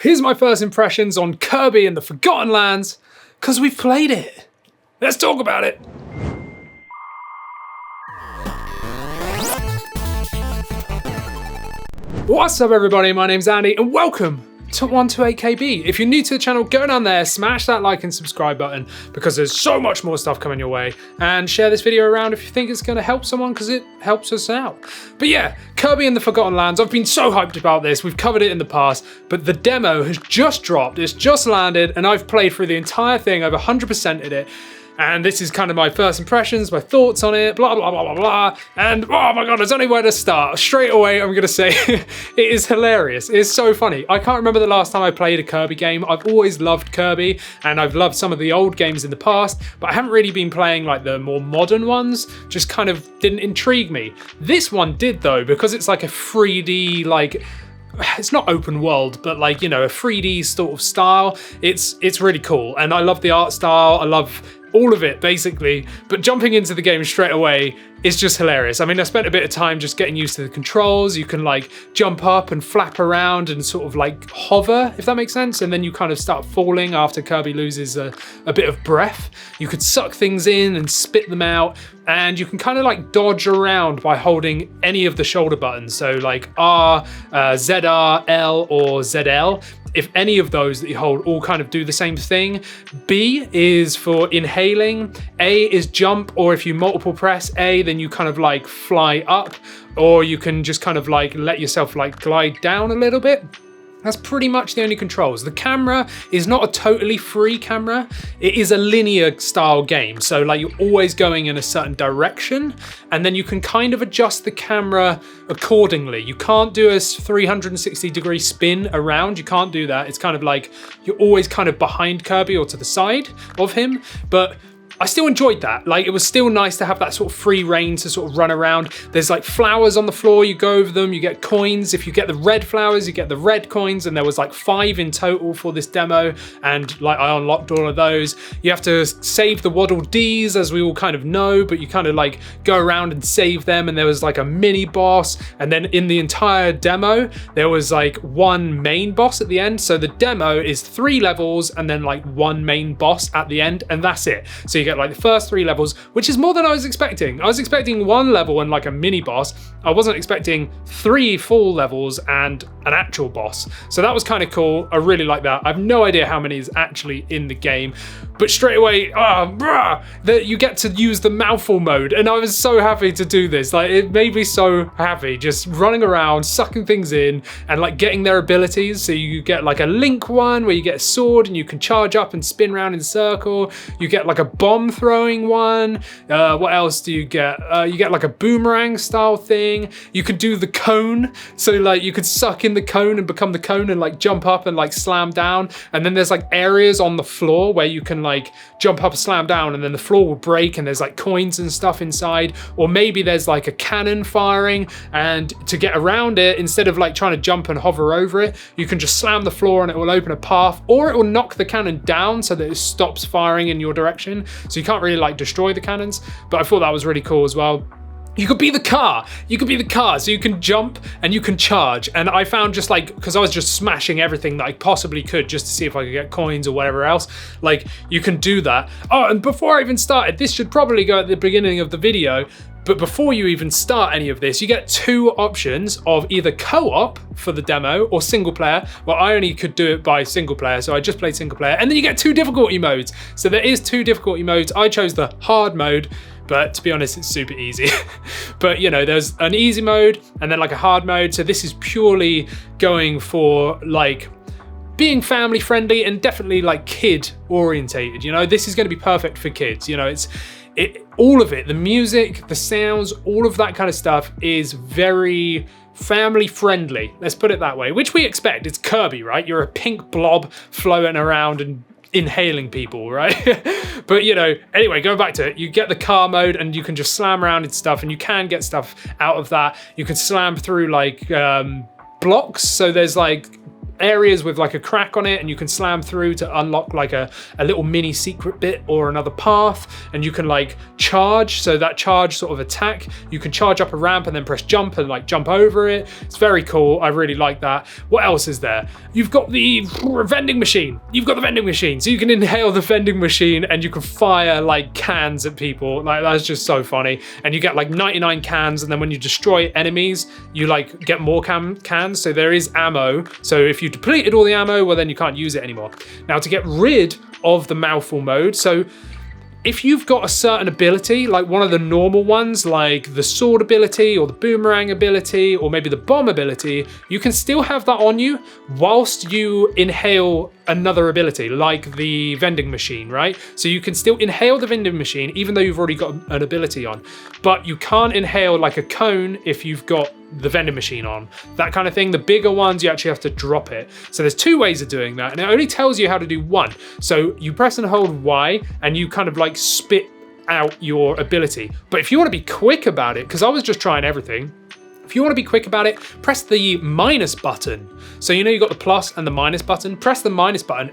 Here's my first impressions on Kirby and the Forgotten Lands, because we've played it. Let's talk about it. What's up everybody, my name's Andy and welcome to 128KB. If you're new to the channel, go down there, smash that like and subscribe button because there's so much more stuff coming your way, and share this video around if you think it's going to help someone because it helps us out. But yeah, Kirby and the Forgotten Lands, I've been so hyped about this, we've covered it in the past, but the demo has just dropped, it's just landed, and I've played through the entire thing, I've 100%ed it. And this is kind of my first impressions, my thoughts on it, blah, blah, blah, blah, blah. And oh my God, there's only where to start. Straight away, I'm gonna say it is hilarious. It is so funny. I can't remember the last time I played a Kirby game. I've always loved Kirby and I've loved some of the old games in the past, but I haven't really been playing like the more modern ones, just kind of didn't intrigue me. This one did though, because it's like a 3D, like, it's not open world, but like, you know, a 3D sort of style. It's really cool. And I love the art style. I love all of it basically, but jumping into the game straight away is just hilarious. I mean, I spent a bit of time just getting used to the controls. You can like jump up and flap around and sort of like hover, if that makes sense. And then you kind of start falling after Kirby loses a bit of breath. You could suck things in and spit them out. And you can kind of like dodge around by holding any of the shoulder buttons. So like R, ZR, L, or ZL. If any of those that you hold all kind of do the same thing. B is for inhaling, A is jump, or if you multiple press A, then you kind of like fly up, or you can just kind of like let yourself like glide down a little bit. That's pretty much the only controls. The camera is not a totally free camera. It is a linear style game. So like you're always going in a certain direction and then you can kind of adjust the camera accordingly. You can't do a 360-degree spin around. You can't do that. It's kind of like you're always kind of behind Kirby or to the side of him, but I still enjoyed that. Like, it was still nice to have that sort of free reign to sort of run around. There's like flowers on the floor, you go over them, you get coins. If you get the red flowers, you get the red coins, and there was like 5 in total for this demo, and like I unlocked all of those. You have to save the Waddle Dees, as we all kind of know, but you kind of like go around and save them, and there was like a mini boss, and then in the entire demo, there was like 1 main boss at the end. So the demo is 3 levels, and then like 1 main boss at the end, and that's it. So you get like the first 3 levels, which is more than I was expecting. I was expecting 1 level and like a mini boss. I wasn't expecting 3 full levels and an actual boss. So that was kind of cool. I really like that. I have no idea how many is actually in the game, but straight away, that you get to use the Mouthful Mode, and I was so happy to do this. Like, it made me so happy, just running around, sucking things in, and like getting their abilities. So you get like a Link one where you get a sword and you can charge up and spin around in a circle. You get like a bomb throwing one. What else do you get? You get like a boomerang style thing. You could do the cone. So like you could suck in the cone and become the cone and like jump up and like slam down. And then there's like areas on the floor where you can like jump up and slam down, and then the floor will break and there's like coins and stuff inside. Or maybe there's like a cannon firing, and to get around it, instead of like trying to jump and hover over it, you can just slam the floor and it will open a path, or it will knock the cannon down so that it stops firing in your direction. So you can't really like destroy the cannons, but I thought that was really cool as well. You could be the car. You could be the car, so you can jump and you can charge. And I found just like, because I was just smashing everything that I possibly could just to see if I could get coins or whatever else, like you can do that. Oh, and before I even started, this should probably go at the beginning of the video, but before you even start any of this, you get 2 options of either co-op for the demo or single player. Well, I only could do it by single player, so I just played single player. And then you get 2 difficulty modes. So there is 2 difficulty modes. I chose the hard mode, but to be honest, it's super easy. But you know, there's an easy mode and then like a hard mode. So this is purely going for like being family friendly and definitely like kid orientated. You know, this is going to be perfect for kids. You know, all of it, the music, the sounds, all of that kind of stuff is very family friendly. Let's put it that way, which we expect. It's Kirby, right? You're a pink blob floating around and inhaling people, right? But you know, anyway, going back to it, you get the car mode and you can just slam around and stuff, and you can get stuff out of that. You can slam through like blocks. So there's like areas with like a crack on it, and you can slam through to unlock like a little mini secret bit or another path, and you can like charge. So that charge sort of attack, you can charge up a ramp and then press jump and like jump over it. It's very cool. I really like that. What else is there? You've got the vending machine. So you can inhale the vending machine and you can fire like cans at people. Like that's just so funny. And you get like 99 cans, and then when you destroy enemies, you like get more cans. So there is ammo. So if you depleted all the ammo, well then you can't use it anymore. Now to get rid of the Mouthful Mode, so if you've got a certain ability, like one of the normal ones, like the sword ability or the boomerang ability or maybe the bomb ability, you can still have that on you whilst you inhale another ability, like the vending machine, right? So you can still inhale the vending machine even though you've already got an ability on, but you can't inhale like a cone if you've got the vending machine on, that kind of thing. The bigger ones, you actually have to drop it. So there's two ways of doing that, and it only tells you how to do one. So you press and hold Y and you kind of like spit out your ability. But if you want to be quick about it, because I was just trying everything, if you want to be quick about it, press the minus button. So you know you got the plus and the minus button, press the minus button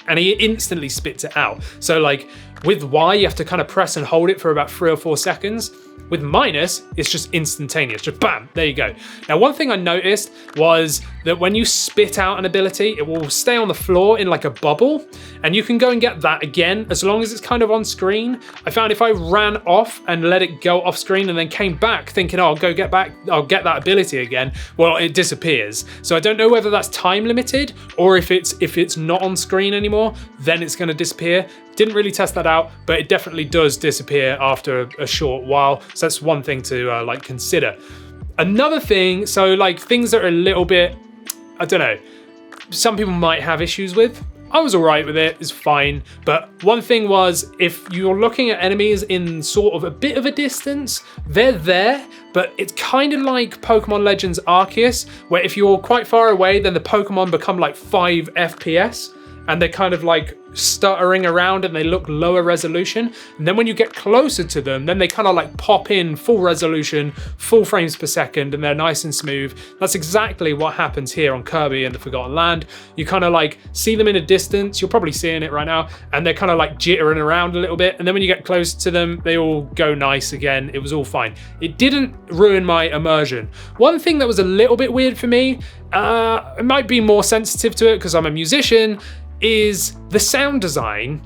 and he instantly spits it out. So like with Y, you have to kind of press and hold it for about 3 or 4 seconds. With minus, it's just instantaneous, just bam, there you go. Now, one thing I noticed was that when you spit out an ability, it will stay on the floor in like a bubble, and you can go and get that again as long as it's kind of on screen. I found if I ran off and let it go off screen and then came back thinking, oh, I'll go get back, I'll get that ability again, well, it disappears. So I don't know whether that's time limited or if it's not on screen anymore, then it's gonna disappear. Didn't really test that out, but it definitely does disappear after a short while. So that's one thing to like consider. Another thing, so like things that are a little bit, I don't know, some people might have issues with. I was all right with it, it's fine. But one thing was, if you're looking at enemies in sort of a bit of a distance, they're there, but it's kind of like Pokemon Legends Arceus, where if you're quite far away, then the Pokemon become like 5 FPS. And they're kind of like stuttering around and they look lower resolution. And then when you get closer to them, then they kind of like pop in full resolution, full frames per second, and they're nice and smooth. That's exactly what happens here on Kirby and the Forgotten Land. You kind of like see them in a distance, you're probably seeing it right now, and they're kind of like jittering around a little bit. And then when you get close to them, they all go nice again. It was all fine. It didn't ruin my immersion. One thing that was a little bit weird for me, it might be more sensitive to it because I'm a musician, is the sound design.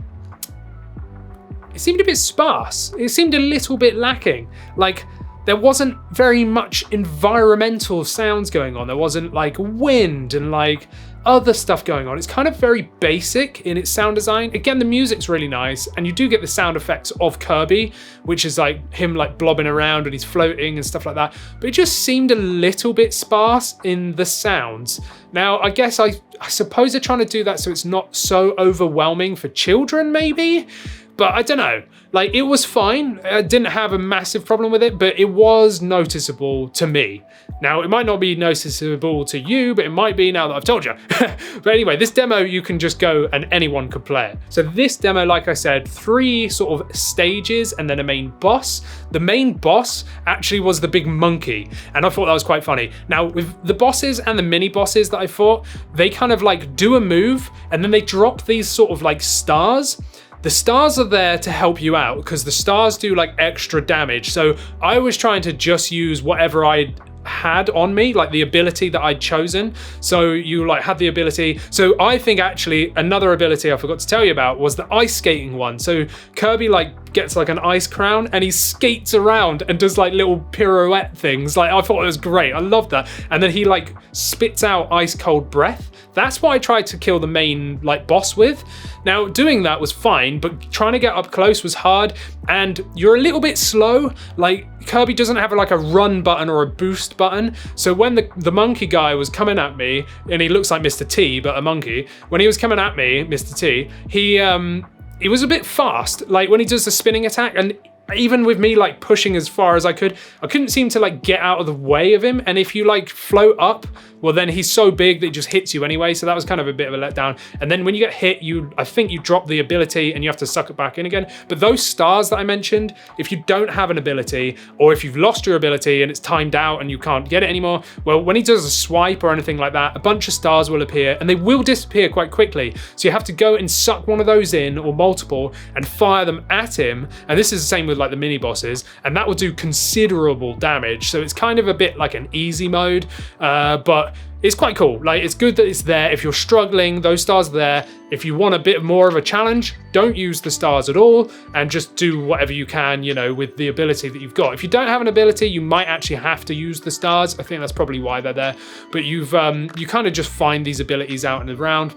It seemed a bit sparse. It seemed a little bit lacking. Like there wasn't very much environmental sounds going on. There wasn't like wind and like other stuff going on. It's kind of very basic in its sound design. Again, the music's really nice, and you do get the sound effects of Kirby, which is like him like blobbing around and he's floating and stuff like that. But it just seemed a little bit sparse in the sounds. Now, I guess I suppose they're trying to do that so it's not so overwhelming for children, maybe? But I don't know. Like, it was fine. I didn't have a massive problem with it, but it was noticeable to me. Now, it might not be noticeable to you, but it might be now that I've told you. But anyway, this demo, you can just go and anyone could play it. So this demo, like I said, 3 sort of stages and then a main boss. The main boss actually was the big monkey, and I thought that was quite funny. Now, with the bosses and the mini bosses that I fought, they kind of like do a move, and then they drop these sort of like stars. The stars are there to help you out because the stars do like extra damage. So I was trying to just use whatever I had on me, like the ability that I'd chosen. So you like had the ability. So I think actually another ability I forgot to tell you about was the ice skating one. So Kirby like gets like an ice crown and he skates around and does like little pirouette things. Like I thought it was great. I love that. And then he like spits out ice cold breath. That's what I tried to kill the main like boss with. Now doing that was fine, but trying to get up close was hard, and you're a little bit slow. Like Kirby doesn't have like a run button or a boost button. So when the monkey guy was coming at me, and he looks like Mr. T, but a monkey, when he was coming at me, Mr. T, he was a bit fast. Like when he does the spinning attack, and even with me like pushing as far as I couldn't seem to like get out of the way of him. And if you like float up well then he's so big that he just hits you anyway, so that was kind of a bit of a letdown. And then when you get hit, I think you drop the ability and you have to suck it back in again. But those stars that I mentioned, if you don't have an ability, or if you've lost your ability and it's timed out and you can't get it anymore, well, when he does a swipe or anything like that, a bunch of stars will appear and they will disappear quite quickly. So you have to go and suck one of those in, or multiple, and fire them at him. And this is the same with like the mini bosses, and that will do considerable damage. So it's kind of a bit like an easy mode, but it's quite cool. Like, it's good that it's there. If you're struggling, those stars are there. If you want a bit more of a challenge, don't use the stars at all and just do whatever you can, you know, with the ability that you've got. If you don't have an ability, you might actually have to use the stars. I think that's probably why they're there. But you kind of just find these abilities out and around.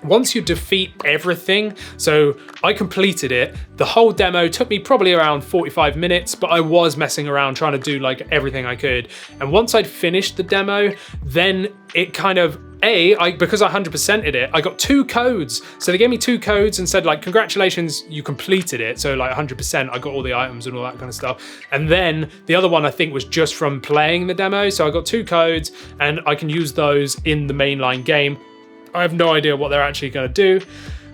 Once you defeat everything, so I completed it, the whole demo took me probably around 45 minutes, but I was messing around trying to do like everything I could. And once I'd finished the demo, then it kind of, because I 100%ed it, I got 2 codes. So they gave me 2 codes and said like, congratulations, you completed it. So like 100%, I got all the items and all that kind of stuff. And then the other one I think was just from playing the demo. So I got 2 codes and I can use those in the mainline game. I have no idea what they're actually going to do,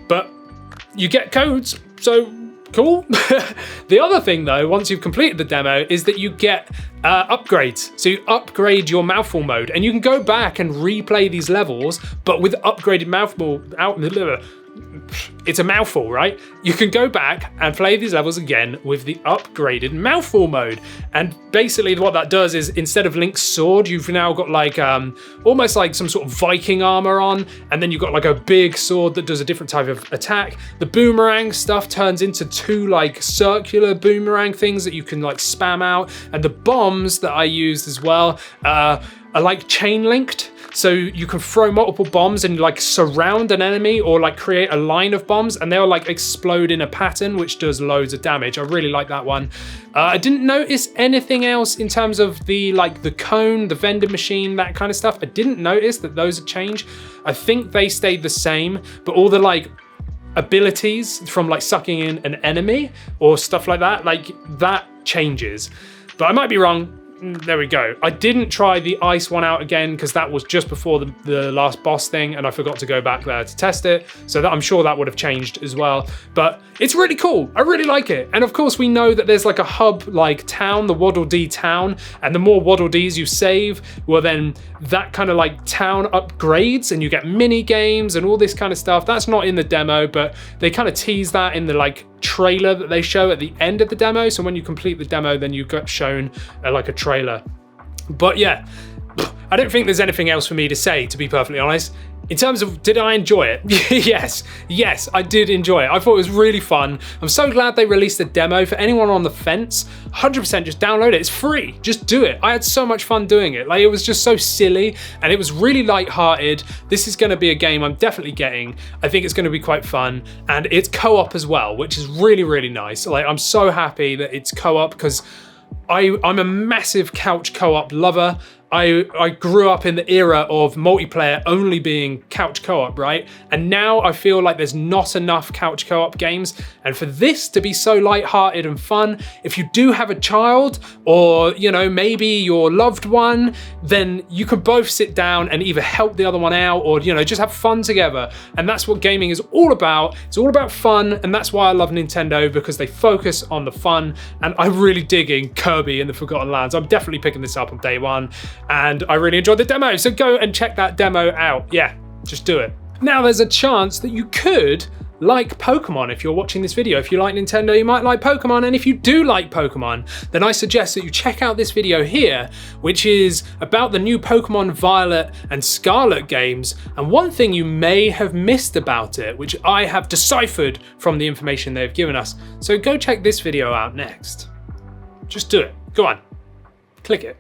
but you get codes, so cool. The other thing though, once you've completed the demo, is that you get upgrades. So you upgrade your Mouthful Mode, and you can go back and replay these levels, but with upgraded Mouthful it's a mouthful, right? You can go back and play these levels again with the upgraded Mouthful Mode. And basically what that does is, instead of Link's sword, you've now got like almost like some sort of Viking armor on, and then you've got like a big sword that does a different type of attack. The boomerang stuff turns into 2 like circular boomerang things that you can like spam out, and the bombs that I used as well are like chain linked. So you can throw multiple bombs and like surround an enemy, or like create a line of bombs, and they'll like explode in a pattern, which does loads of damage. I really like that one. I didn't notice anything else in terms of the cone, the vending machine, that kind of stuff. I didn't notice that those had changed. I think they stayed the same, but all the like abilities from like sucking in an enemy or stuff like that, like that changes. But I might be wrong. There we go. I didn't try the ice one out again because that was just before the last boss thing, and I forgot to go back there to test it. So that, I'm sure that would have changed as well. But it's really cool. I really like it. And of course we know that there's like a hub like town, the Waddle Dee town, and the more Waddle Dees you save, well then that kind of like town upgrades and you get mini games and all this kind of stuff. That's not in the demo, but they kind of tease that in the like trailer that they show at the end of the demo. So when you complete the demo, then you get shown like a trailer. But yeah, I don't think there's anything else for me to say, to be perfectly honest. In terms of, did I enjoy it? Yes, I did enjoy it. I thought it was really fun. I'm so glad they released a demo. For anyone on the fence, 100% just download it. It's free. Just do it. I had so much fun doing it. Like, it was just so silly and it was really light-hearted. This is going to be a game I'm definitely getting. I think it's going to be quite fun, and it's co-op as well, which is really, really nice. Like, I'm so happy that it's co-op because I'm a massive couch co-op lover. I grew up in the era of multiplayer only being couch co-op, right? And now I feel like there's not enough couch co-op games. And for this to be so lighthearted and fun, if you do have a child or, you know, maybe your loved one, then you can both sit down and either help the other one out or, you know, just have fun together. And that's what gaming is all about. It's all about fun. And that's why I love Nintendo, because they focus on the fun. And I'm really digging Kirby and the Forgotten Lands. I'm definitely picking this up on day one. And I really enjoyed the demo, so go and check that demo out. Yeah, just do it. Now there's a chance that you could like Pokemon if you're watching this video. If you like Nintendo, you might like Pokemon, and if you do like Pokemon, then I suggest that you check out this video here, which is about the new Pokemon Violet and Scarlet games, and one thing you may have missed about it, which I have deciphered from the information they've given us. So go check this video out next. Just do it. Go on. Click it.